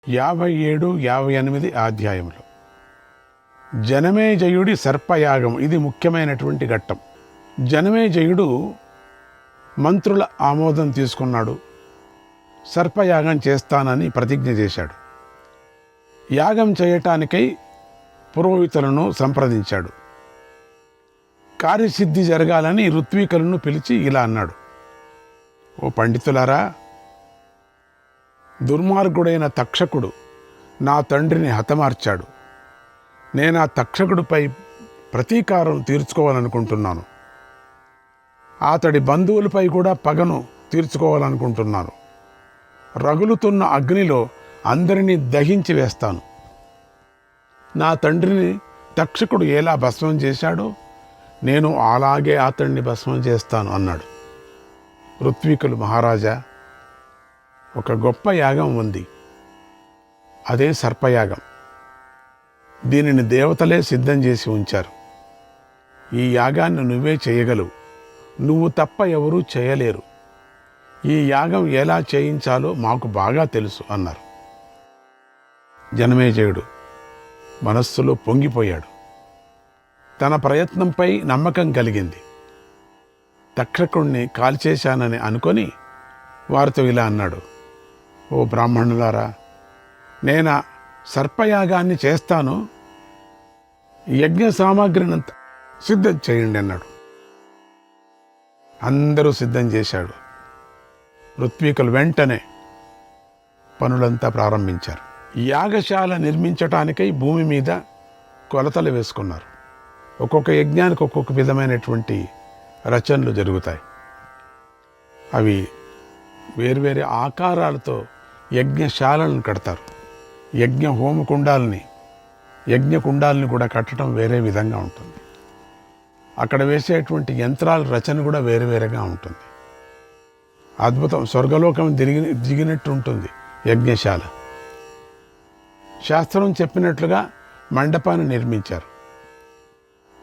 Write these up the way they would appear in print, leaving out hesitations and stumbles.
57, 58 అధ్యాయంలో జనమేజయుడి సర్పయాగం. ఇది ముఖ్యమైనటువంటి ఘట్టం. జనమేజయుడు మంత్రుల ఆమోదం తీసుకున్నాడు. సర్పయాగం చేస్తానని ప్రతిజ్ఞ చేశాడు. యాగం చేయటానికై పురోహితులను సంప్రదించాడు. కార్యసిద్ధి జరగాలని ఋత్వికులను పిలిచి ఇలా అన్నాడు: ఓ పండితులారా, దుర్మార్గుడైన తక్షకుడు నా తండ్రిని హతమార్చాడు. నేను ఆ తక్షకుడిపై ప్రతీకారం తీర్చుకోవాలనుకుంటున్నాను. అతడి బంధువులపై కూడా పగను తీర్చుకోవాలనుకుంటున్నాను. రగులుతున్న అగ్నిలో అందరినీ దహించి వేస్తాను. నా తండ్రిని తక్షకుడు ఎలా భస్మం చేశాడో నేను అలాగే అతడిని భస్మం చేస్తాను అన్నాడు. ఋత్వికులు: మహారాజా, ఒక గొప్ప యాగం ఉంది. అదే సర్పయాగం. దీనిని దేవతలే సిద్ధం చేసి ఉంచారు. ఈ యాగాన్ని నువ్వే చేయగలవు. నువ్వు తప్ప ఎవరూ చేయలేరు. ఈ యాగం ఎలా చేయించాలో మాకు బాగా తెలుసు అన్నారు. జనమేజయుడు మనస్సులో పొంగిపోయాడు. తన ప్రయత్నంపై నమ్మకం కలిగింది. తక్షకుణ్ణి కాల్చేశానని అనుకొని వారితో ఇలా అన్నాడు: ఓ బ్రాహ్మణులారా, నేను సర్పయాగాన్ని చేస్తాను. యజ్ఞ సామాగ్రినంతా సిద్ధం చేయండి అన్నాడు. అందరూ సిద్ధం చేశాడు. ఋత్వికులు వెంటనే పనులంతా ప్రారంభించారు. యాగశాల నిర్మించటానికై భూమి మీద కొలతలు వేసుకున్నారు. ఒక్కొక్క యజ్ఞానికి ఒక్కొక్క విధమైనటువంటి రచనలు జరుగుతాయి. అవి వేర్వేరు ఆకారాలతో యజ్ఞశాలను కడతారు. యజ్ఞకుండాలని కూడా కట్టడం వేరే విధంగా ఉంటుంది. అక్కడ వేసేటువంటి యంత్రాల రచన కూడా వేరువేరుగా ఉంటుంది. అద్భుతం. స్వర్గలోకం దిగినట్టు ఉంటుంది యజ్ఞశాల. శాస్త్రం చెప్పినట్లుగా మండపాన్ని నిర్మించారు.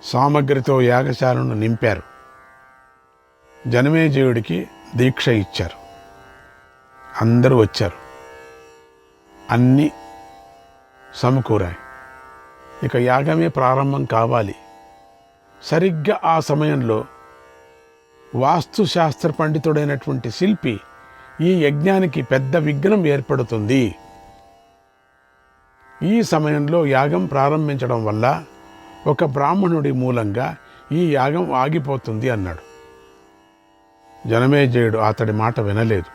సామగ్రితో యాగశాలను నింపారు. జనమేజయుడికి దీక్ష ఇచ్చారు. అందరూ వచ్చారు. అన్నీ సమకూరాయి. ఇక యాగమే ప్రారంభం కావాలి. సరిగ్గా ఆ సమయంలో వాస్తుశాస్త్ర పండితుడైనటువంటి శిల్పి ఈ యజ్ఞానికి పెద్ద విఘ్నం ఏర్పడుతుంది. ఈ సమయంలో యాగం ప్రారంభించడం వల్ల ఒక బ్రాహ్మణుడి మూలంగా ఈ యాగం ఆగిపోతుంది అన్నాడు. జనమేజయుడు అతడి మాట వినలేదు.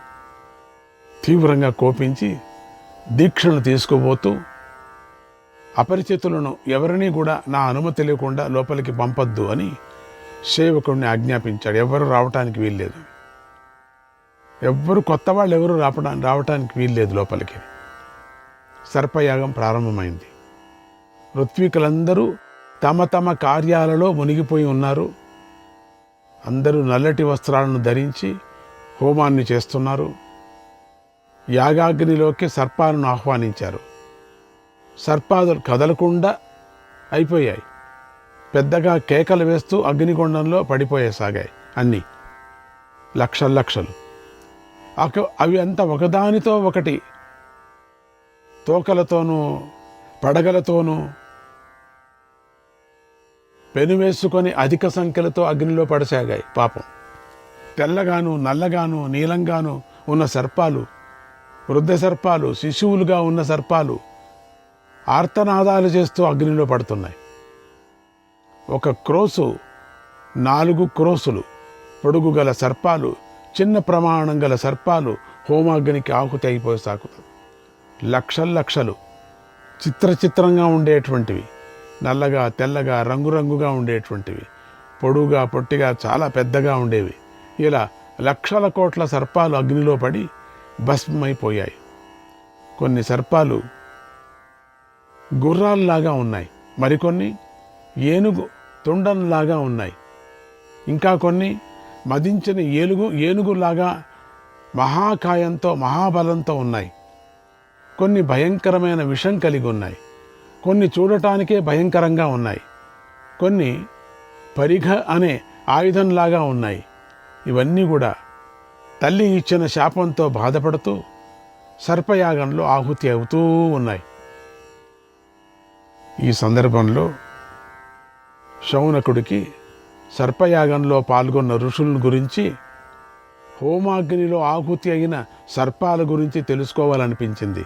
తీవ్రంగా కోపించి దీక్షను తీసుకుపోతూ అపరిచితులను ఎవరినీ కూడా నా అనుమతి లేకుండా లోపలికి పంపొద్దు అని సేవకుడిని ఆజ్ఞాపించాడు. ఎవరు రావటానికి వీల్లేదు. కొత్త వాళ్ళు ఎవరు రావటానికి వీల్లేదు లోపలికి. సర్పయాగం ప్రారంభమైంది. ఋత్వికులందరూ తమ తమ కార్యాలలో మునిగిపోయి ఉన్నారు. అందరూ నల్లటి వస్త్రాలను ధరించి హోమాన్ని చేస్తున్నారు. యాగాగ్నిలోకి సర్పాలను ఆహ్వానించారు. సర్పాదులు కదలకుండా అయిపోయాయి. పెద్దగా కేకలు వేస్తూ అగ్నిగుండంలో పడిపోయేసాగాయి. అన్నీ లక్షలు. అవి అంతా ఒకదానితో ఒకటి తోకలతోనూ పడగలతోనూ పెనువేసుకొని అధిక సంఖ్యలతో అగ్నిలో పడసాగాయి. పాపం. తెల్లగాను నల్లగాను నీలంగాను ఉన్న సర్పాలు, వృద్ధ సర్పాలు, శిశువులుగా ఉన్న సర్పాలు ఆర్తనాదాలు చేస్తూ అగ్నిలో పడుతున్నాయి. 1 క్రోసు 4 క్రోసులు పొడుగు గల సర్పాలు, చిన్న ప్రమాణం గల సర్పాలు హోమాగ్నికి ఆహుతి అయిపోయి సాకుతాయి. లక్షలు చిత్రంగా ఉండేటువంటివి, నల్లగా తెల్లగా రంగురంగుగా ఉండేటువంటివి, పొడుగా పొట్టిగా చాలా పెద్దగా ఉండేవి. ఇలా లక్షల కోట్ల సర్పాలు అగ్నిలో పడి భస్మమైపోయాయి. కొన్ని సర్పాలు గుర్రాల్లాగా ఉన్నాయి. మరికొన్ని ఏనుగు తొండంలాగా ఉన్నాయి. ఇంకా కొన్ని మదించిన ఏనుగులాగా మహాకాయంతో మహాబలంతో ఉన్నాయి. కొన్ని భయంకరమైన విషం కలిగి ఉన్నాయి. కొన్ని చూడటానికే భయంకరంగా ఉన్నాయి. కొన్ని పరిఘ అనే ఆయుధంలాగా ఉన్నాయి. ఇవన్నీ కూడా తల్లి ఇచ్చిన శాపంతో బాధపడుతూ సర్పయాగంలో ఆహుతి అవుతూ ఉన్నాయి. ఈ సందర్భంలో శౌనకుడికి సర్పయాగంలో పాల్గొన్న ఋషుల గురించి, హోమాగ్నిలో ఆహుతి అయిన సర్పాల గురించి తెలుసుకోవాలనిపించింది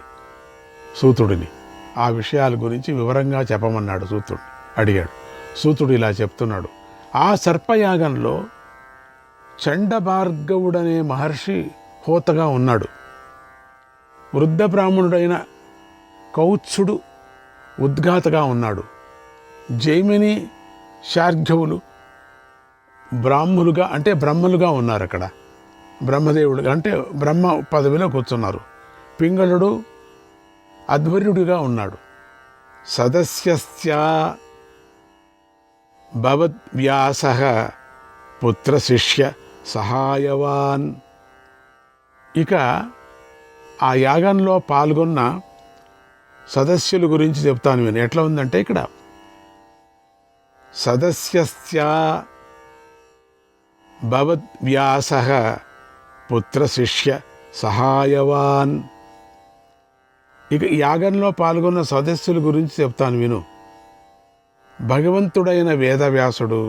సూతుడిని. ఆ విషయాల గురించి వివరంగా చెప్పమన్నాడు సూతుడు. అడిగాడు. సూతుడు ఇలా చెప్తున్నాడు. ఆ సర్పయాగంలో చండభార్గవుడనే మహర్షి హోతగా ఉన్నాడు. వృద్ధ బ్రాహ్మణుడైన కౌత్సుడు ఉద్ఘాతగా ఉన్నాడు. జైమిని శార్ఘవులు బ్రాహ్మలుగా అంటే బ్రహ్మలుగా ఉన్నారు. అక్కడ బ్రహ్మదేవుడు అంటే బ్రహ్మ పదవిలో కూర్చున్నారు. పింగళుడు అధ్వర్యుడిగా ఉన్నాడు. సదస్యస్య భవద్వ్యాస పుత్ర శిష్య సహాయవాన్. ఇక ఆ యాగంలో పాల్గొన్న సదస్యుల గురించి చెప్తాను నేను. ఎట్లా ఉందంటే ఇక్కడ సదస్యస్య భవద్వ్యాస పుత్ర శిష్య సహాయవాన్. ఇక యాగంలో పాల్గొన్న సదస్సుల గురించి చెప్తాను విను. భగవంతుడైన వేదవ్యాసుడు,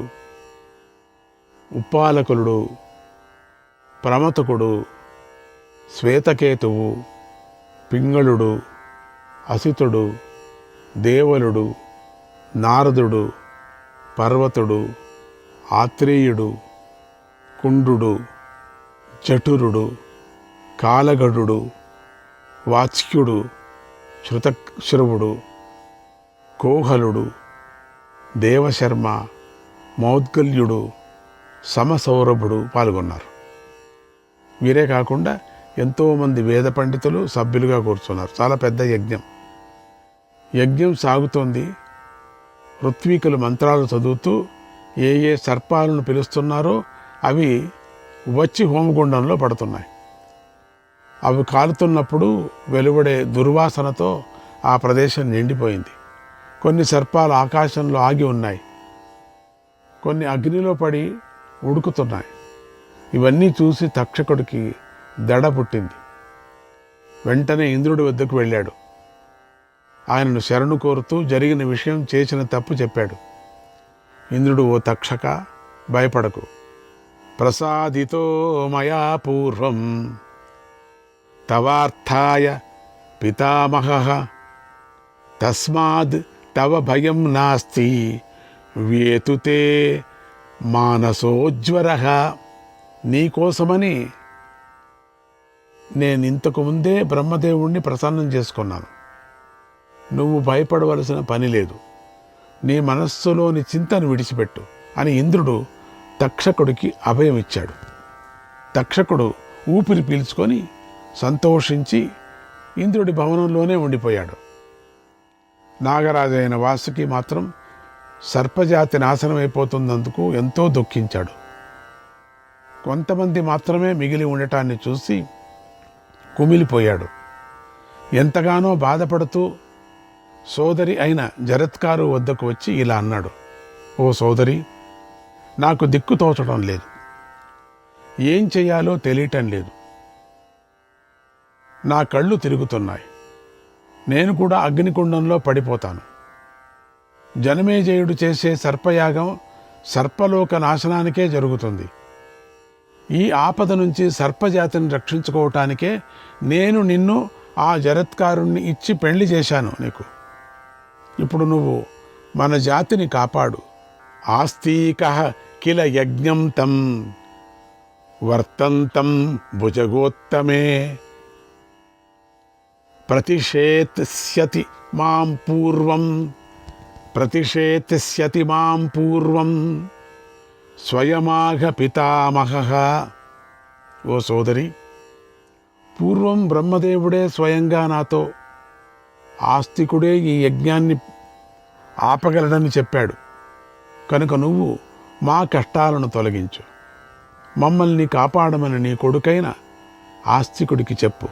ఉప్పాలకులుడు, ప్రమతకుడు, శ్వేతకేతువు, పింగళుడు, అసితుడు, దేవలుడు, నారదుడు, పర్వతుడు, ఆత్రేయుడు, కుండుడు, జఠురుడు, కాలగఢుడు, వాచ్యుడు, శృతశ్రవుడు, కోహలుడు, దేవశర్మ, మౌద్గల్యుడు, సమసౌరభుడు పాల్గొన్నారు. వీరే కాకుండా ఎంతోమంది వేద పండితులు సభ్యులుగా కూర్చున్నారు. చాలా పెద్ద యజ్ఞం. యజ్ఞం సాగుతోంది. ఋత్వికులు మంత్రాలు చదువుతూ ఏ ఏ సర్పాలను పిలుస్తున్నారో అవి వచ్చి హోమగుండంలో పడుతున్నాయి. అవి కాలుతున్నప్పుడు వెలువడే దుర్వాసనతో ఆ ప్రదేశం నిండిపోయింది. కొన్ని సర్పాలు ఆకాశంలో ఆగి ఉన్నాయి, కొన్ని అగ్నిలో పడి ఉడుకుతున్నాయి. ఇవన్నీ చూసి తక్షకుడికి దడ పుట్టింది. వెంటనే ఇంద్రుడి వద్దకు వెళ్ళాడు. ఆయనను శరణు కోరుతూ జరిగిన విషయం, చేసిన తప్పు చెప్పాడు. ఇంద్రుడు, ఓ తక్షక, భయపడకు. ప్రసాదితో మయా పూర్వం తవార్థాయ పితామహః తస్మాద్ తవ భయం నాస్తి వేతుతే మానసోజ్వరః. నీకోసమని నేనింతకు ముందే బ్రహ్మదేవుణ్ణి ప్రసన్నం చేసుకున్నాను. నువ్వు భయపడవలసిన పని లేదు. నీ మనస్సులోని చింతను విడిచిపెట్టు అని ఇంద్రుడు తక్షకుడికి అభయం ఇచ్చాడు. తక్షకుడు ఊపిరి పీల్చుకొని సంతోషించి ఇంద్రుడి భవనంలోనే ఉండిపోయాడు. నాగరాజైన వాసుకి మాత్రం సర్పజాతి నాశనమైపోతున్నందుకు ఎంతో దుఃఖించాడు. కొంతమంది మాత్రమే మిగిలి ఉండటాన్ని చూసి కుమిలిపోయాడు. ఎంతగానో బాధపడుతూ సోదరి అయిన జరత్కారు వద్దకు వచ్చి ఇలా అన్నాడు. ఓ సోదరి, నాకు దిక్కు తోచడం లేదు. ఏం చెయ్యాలో తెలియటం లేదు. నా కళ్ళు తిరుగుతున్నాయి. నేను కూడా అగ్నికుండంలో పడిపోతాను. జనమేజయుడు చేసే సర్పయాగం సర్పలోక నాశనానికే జరుగుతుంది. ఈ ఆపద నుంచి సర్పజాతిని రక్షించుకోవటానికే నేను నిన్ను ఆ జరత్కారుణ్ణి ఇచ్చి పెళ్లి చేశాను నీకు. ఇప్పుడు నువ్వు మన జాతిని కాపాడు. ఆస్తికః కిల యజ్ఞం తం వర్తంతం భుజగోత్తమే ప్రతిషేత్స్యతి మాం పూర్వం స్వయమాఘ పితామహః. ఓ సోదరి, పూర్వం బ్రహ్మదేవుడే స్వయంగా నాతో ఆస్తికుడే ఈ యజ్ఞాన్ని ఆపగలడని చెప్పాడు. కనుక నువ్వు మా కష్టాలను తొలగించు. మమ్మల్ని కాపాడమని నీ కొడుకైన ఆస్తికుడికి చెప్పు.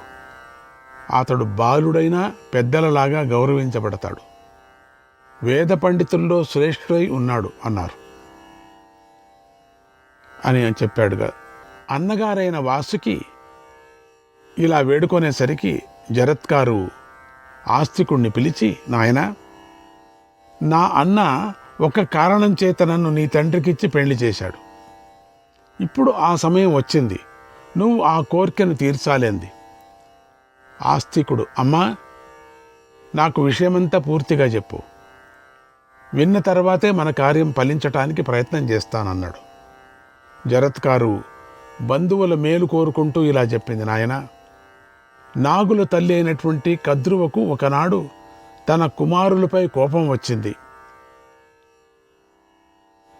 అతడు బాలుడైనా పెద్దలలాగా గౌరవించబడతాడు. వేద పండితుల్లో శ్రేష్ఠుడై ఉన్నాడు అన్నారు అని చెప్పాడుగా. అన్నగారైన వాసుకి ఇలా వేడుకొనేసరికి జరత్కారు ఆస్తికుణ్ణి పిలిచి, నాయనా, నా అన్న ఒక కారణం చేత నన్ను నీ తండ్రికిచ్చి పెళ్లి చేశాడు. ఇప్పుడు ఆ సమయం వచ్చింది, నువ్వు ఆ కోరికను తీర్చాలి అంది. ఆస్తికుడు, అమ్మా, నాకు విషయమంతా పూర్తిగా చెప్పు, విన్న తర్వాతే మన కార్యం ఫలించటానికి ప్రయత్నం చేస్తానన్నాడు. జరత్కారు బంధువుల మేలు కోరుకుంటూ ఇలా చెప్పింది, నాయన, నాగుల తల్లి అయినటువంటి కద్రువకు ఒకనాడు తన కుమారులపై కోపం వచ్చింది.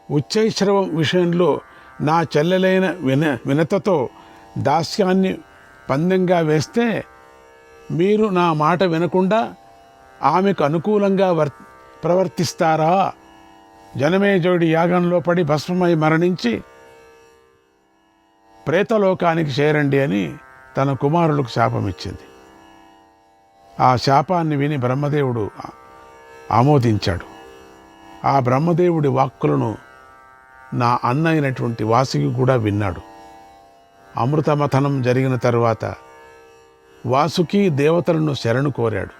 ఉచ్చైశ్రవం విషయంలో నా చెల్లెలైన వినతతో దాస్యాన్ని పందెంగా వేస్తే మీరు నా మాట వినకుండా ఆమెకు అనుకూలంగా ప్రవర్తిస్తారా? జనమేజయుడి యాగంలో పడి భస్మమై మరణించి ప్రేతలోకానికి చేరండి అని తన కుమారులకు శాపమిచ్చింది. ఆ శాపాన్ని విని బ్రహ్మదేవుడు ఆమోదించాడు. ఆ బ్రహ్మదేవుడి వాక్కులను నా అన్న అయినటువంటి వాసుకి కూడా విన్నాడు. అమృతమథనం జరిగిన తరువాత వాసుకి దేవతలను శరణు కోరాడు.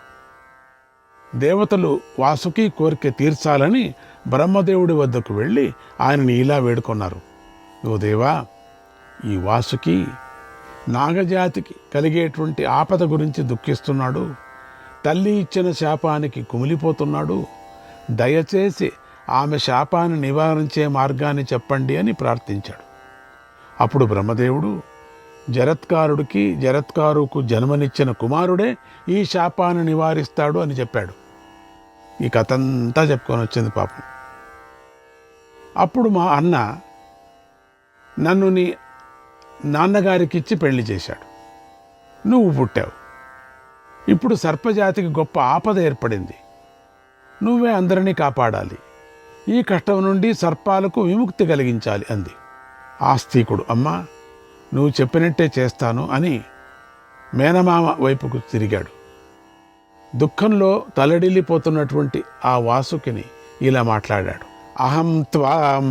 దేవతలు వాసుకి కోరిక తీర్చాలని బ్రహ్మదేవుడి వద్దకు వెళ్ళి ఆయనని ఇలా వేడుకొన్నారు, ఓ దేవా, ఈ వాసుకి నాగజాతికి కలిగేటువంటి ఆపద గురించి దుఃఖిస్తున్నాడు, తల్లి ఇచ్చిన శాపానికి కుమిలిపోతున్నాడు, దయచేసి ఆమె శాపాన్ని నివారించే మార్గాన్ని చెప్పండి అని ప్రార్థించాడు. అప్పుడు బ్రహ్మదేవుడు జరత్కారుకు జన్మనిచ్చిన కుమారుడే ఈ శాపాన్ని నివారిస్తాడు అని చెప్పాడు. ఈ కథ అంతా చెప్పుకొని వచ్చింది పాపం. అప్పుడు మా అన్న నన్ను నీ నాన్నగారికిచ్చి పెళ్లి చేశాడు. నువ్వు పుట్టావు. ఇప్పుడు సర్పజాతికి గొప్ప ఆపద ఏర్పడింది. నువ్వే అందరినీ కాపాడాలి. ఈ కష్టం నుండి సర్పాలకు విముక్తి కలిగించాలి అంది. ఆస్తికుడు, అమ్మా, నువ్వు చెప్పినట్టే చేస్తాను అని మేనమామ వైపుకు తిరిగాడు. దుఃఖంలో తలడిల్లిపోతున్నటువంటి ఆ వాసుకిని ఇలా మాట్లాడాడు, అహం త్వాం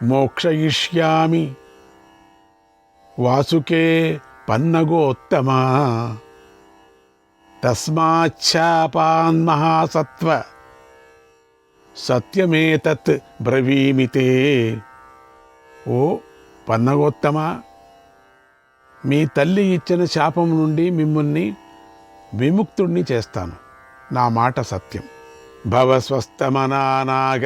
మోక్షయిష్యామి వాసుకే పన్నగోత్తమా తస్మాచ్ఛాపాన్మహాసత్వ సత్యమేతత్ బ్రవీమితే. ఓ పన్నగోత్తమా, మీ తల్లి ఇచ్చిన శాపం నుండి మిమ్మల్ని విముక్తుణ్ణి చేస్తాను. నా మాట సత్యం. భవస్వస్తమనానాగ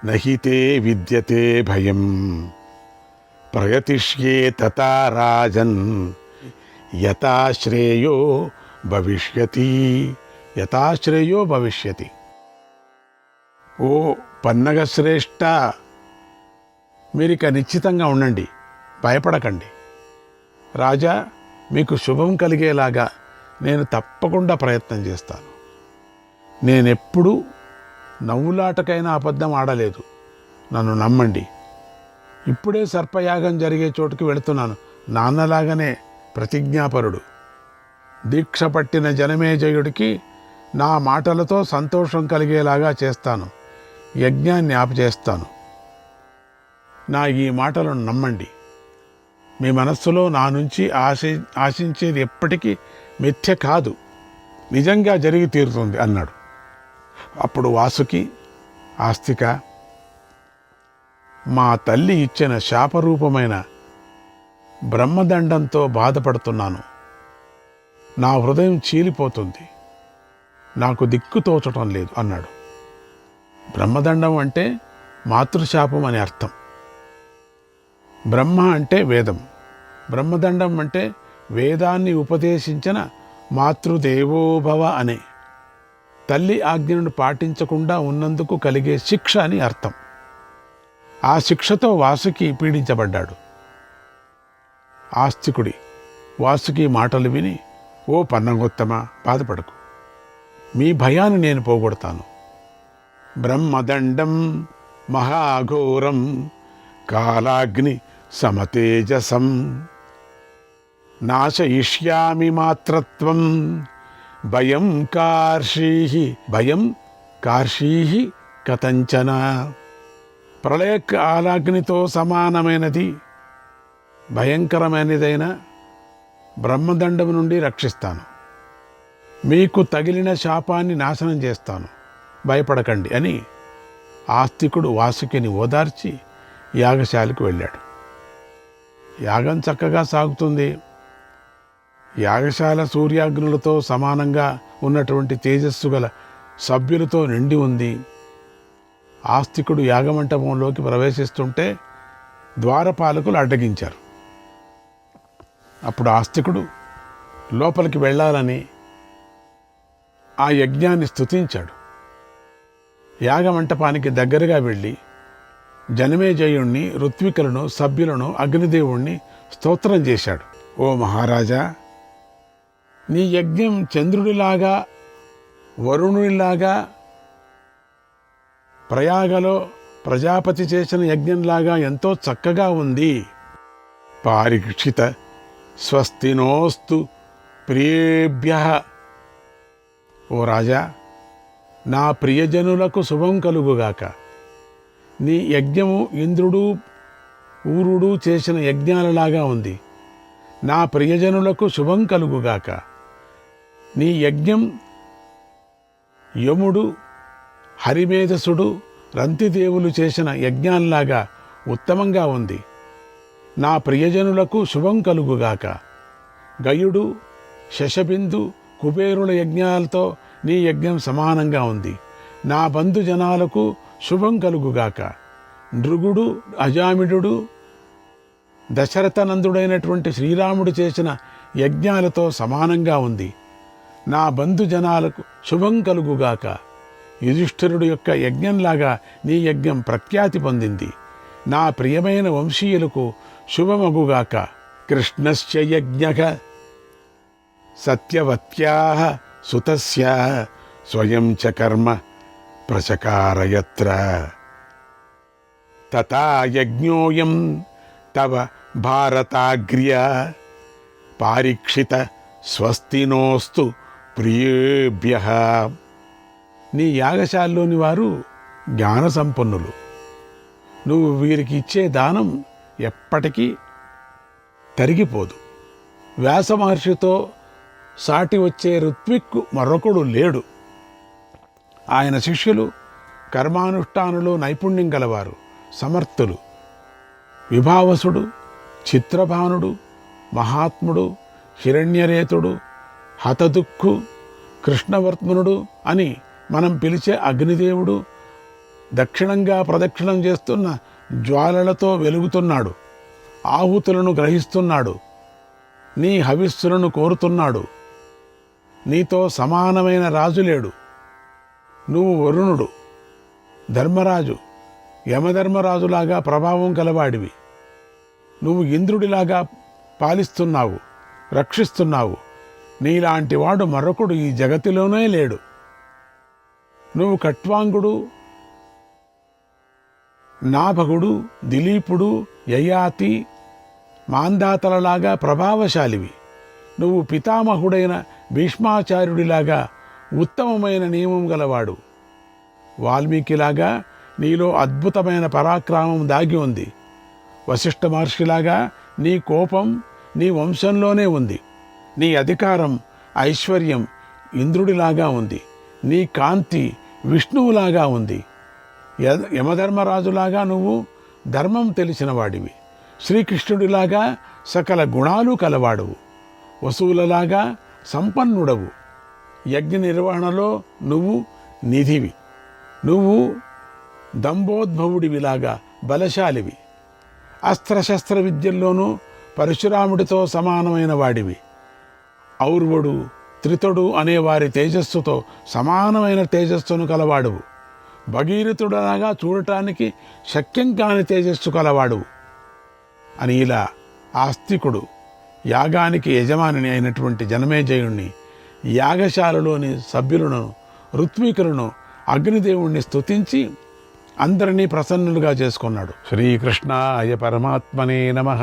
నహితే విద్యతే భయం ప్రయతిష్యే తథా రాజన్ యథాశ్రేయో భవిష్యతి. ఓ పన్నగ శ్రేష్ఠ, మీరిక నిశ్చితంగా ఉండండి, భయపడకండి. రాజా, మీకు శుభం కలిగేలాగా నేను తప్పకుండా ప్రయత్నం చేస్తాను. నేనెప్పుడూ నవ్వులాటకైనా అబద్ధం ఆడలేదు, నన్ను నమ్మండి. ఇప్పుడే సర్పయాగం జరిగే చోటుకి వెళుతున్నాను. నాన్నలాగానే ప్రతిజ్ఞాపరుడు. దీక్ష పట్టిన జనమేజయుడికి నా మాటలతో సంతోషం కలిగేలాగా చేస్తాను. యజ్ఞాన్ని ఆపచేస్తాను. నా ఈ మాటలను నమ్మండి. మీ మనస్సులో నా నుంచి ఆశించేది ఎప్పటికీ మిథ్య కాదు, నిజంగా జరిగి తీరుతుంది అన్నాడు. అప్పుడు వాసుకి, ఆస్తిక, మా తల్లి ఇచ్చిన శాపరూపమైన బ్రహ్మదండంతో బాధపడుతున్నాను. నా హృదయం చీలిపోతుంది, నాకు దిక్కు తోచటం లేదు అన్నాడు. బ్రహ్మదండం అంటే మాతృశాపం అని అర్థం. బ్రహ్మ అంటే వేదం, బ్రహ్మదండం అంటే వేదాన్ని ఉపదేశించిన మాతృదేవోభవ అనే తల్లి ఆజ్ఞను పాటించకుండా ఉన్నందుకు కలిగే శిక్ష అని అర్థం. ఆ శిక్షతో వాసుకి పీడించబడ్డాడు. ఆస్తికుడి వాసుకి మాటలు విని, ఓ పన్నగోత్తమా, బాధపడకు, మీ భయాన్ని నేను పోగొడతాను. బ్రహ్మదండం మహాఘోరం కాలాగ్ని సమతేజసం నాశయిష్యామి మాత్రత్వం భయం కార్షీహి కథంచన. ప్రళయ కాలాగ్నితో సమానమైనది, భయంకరమైనదైన బ్రహ్మదండం నుండి రక్షిస్తాను, మీకు తగిలిన శాపాన్ని నాశనం చేస్తాను, భయపడకండి అని ఆస్తికుడు వాసుకిని ఓదార్చి యాగశాలకు వెళ్ళాడు. యాగం చక్కగా సాగుతుంది. యాగశాల సూర్యాగ్నులతో సమానంగా ఉన్నటువంటి తేజస్సు గల సభ్యులతో నిండి ఉంది. ఆస్తికుడు యాగమంటపంలోకి ప్రవేశిస్తుంటే ద్వారపాలకులు అడ్డగించారు. అప్పుడు ఆస్తికుడు లోపలికి వెళ్ళాలని ఆ యజ్ఞాన్ని స్తుతించాడు. యాగమంటపానికి దగ్గరగా వెళ్ళి జనమేజయుణ్ణి, ఋత్వికులను, సభ్యులను, అగ్నిదేవుణ్ణి స్తోత్రం చేశాడు. ఓ మహారాజా, నీ యజ్ఞం చంద్రుడిలాగా, వరుణుడిలాగా, ప్రయాగలో ప్రజాపతి చేసిన యజ్ఞంలాగా ఎంతో చక్కగా ఉంది. పారీక్షిత స్వస్తినోస్తు ప్రియేభ్యః. ఓ రాజా, నా ప్రియజనులకు శుభం కలుగుగాక. నీ యజ్ఞము ఇంద్రుడు, ఊరుడు చేసిన యజ్ఞాలలాగా ఉంది. నా ప్రియజనులకు శుభం కలుగుగాక. నీ యజ్ఞం యముడు, హరిమేధసుడు, రంతిదేవులు చేసిన యజ్ఞాల్లాగా ఉత్తమంగా ఉంది. నా ప్రియజనులకు శుభం కలుగుగాక. గయుడు, శశబిందు, కుబేరుల యజ్ఞాలతో నీ యజ్ఞం సమానంగా ఉంది. నా బంధుజనాలకు శుభం కలుగుగాక. నృగుడు, అజామిడు, దశరథనందుడైనటువంటి శ్రీరాముడు చేసిన యజ్ఞాలతో సమానంగా ఉంది. నా బంధుజనాలకు శుభం కలుగుగాక. యుధిష్ఠిరుడు యొక్క యజ్ఞంలాగా నీ యజ్ఞం ప్రఖ్యాతి పొందింది. నా ప్రియమైన వంశీయులకు శుభమగుగాక. కృష్ణస్య యజ్ఞః సత్యవత్యాః సుతస్యాః స్వయం చ కర్మ ప్రచకారయత్ర తథా యజ్ఞోయం తవ భారతాగ్ర్య పారీక్షిత స్వస్తినోస్తు ప్రియేభ్యః. నీ యాగశాలలోని వారు జ్ఞాన సంపన్నులు. నువ్వు వీరికి ఇచ్చే దానం ఎప్పటికీ తరిగిపోదు. వ్యాస మహర్షితో సాటి వచ్చే ఋత్విక్కు మరొకడు లేడు. ఆయన శిష్యులు కర్మానుష్ఠానంలో నైపుణ్యం గలవారు, సమర్థులు. విభావసుడు, చిత్రభానుడు, మహాత్ముడు, హిరణ్యరేతుడు, హతదుక్కు, కృష్ణవర్త్మనుడు అని మనం పిలిచే అగ్నిదేవుడు దక్షిణంగా ప్రదక్షిణం చేస్తున్న జ్వాలలతో వెలుగుతున్నాడు. ఆహుతులను గ్రహిస్తున్నాడు. నీ హవిస్సులను కోరుతున్నాడు. నీతో సమానమైన రాజు లేడు. నువ్వు వరుణుడు, ధర్మరాజు, యమధర్మరాజులాగా ప్రభావం కలవాడివి. నువ్వు ఇంద్రుడిలాగా పాలిస్తున్నావు, రక్షిస్తున్నావు. నీలాంటి వాడు మరొకడు ఈ జగతిలోనే లేడు. నువ్వు ఖట్వాంగుడు, నాభగుడు, దిలీపుడు, యయాతి, మాంధాతలలాగా ప్రభావశాలివి. నువ్వు పితామహుడైన భీష్మాచార్యుడిలాగా ఉత్తమమైన నియమం గలవాడు. వాల్మీకిలాగా నీలో అద్భుతమైన పరాక్రమం దాగి ఉంది. వశిష్ఠ మహర్షిలాగా నీ కోపం నీ వంశంలోనే ఉంది. నీ అధికారం, ఐశ్వర్యం ఇంద్రుడిలాగా ఉంది. నీ కాంతి విష్ణువులాగా ఉంది. యమధర్మరాజులాగా నువ్వు ధర్మం తెలిసిన వాడివి. శ్రీకృష్ణుడిలాగా సకల గుణాలు కలవాడువు. వసువులలాగా సంపన్నుడవు. యజ్ఞ నిర్వహణలో నువ్వు నిధివి. నువ్వు దంభోద్భవుడివిలాగా బలశాలివి. అస్త్రశస్త్ర విద్యల్లోనూ పరశురాముడితో సమానమైన వాడివి. ఔర్వుడు, త్రితుడు అనేవారి తేజస్సుతో సమానమైన తేజస్సును కలవాడువు. భగీరథుడలాగా చూడటానికి శక్యం కాని తేజస్సు కలవాడువు అని ఇలా ఆస్తికుడు యాగానికి యజమాని అయినటువంటి జనమేజయుణ్ణి, యాగశాలలోని సభ్యులను, ఋత్వికులను, అగ్నిదేవుణ్ణి స్తుతించి అందరినీ ప్రసన్నులుగా చేసుకున్నాడు. శ్రీకృష్ణాయ పరమాత్మనే నమః.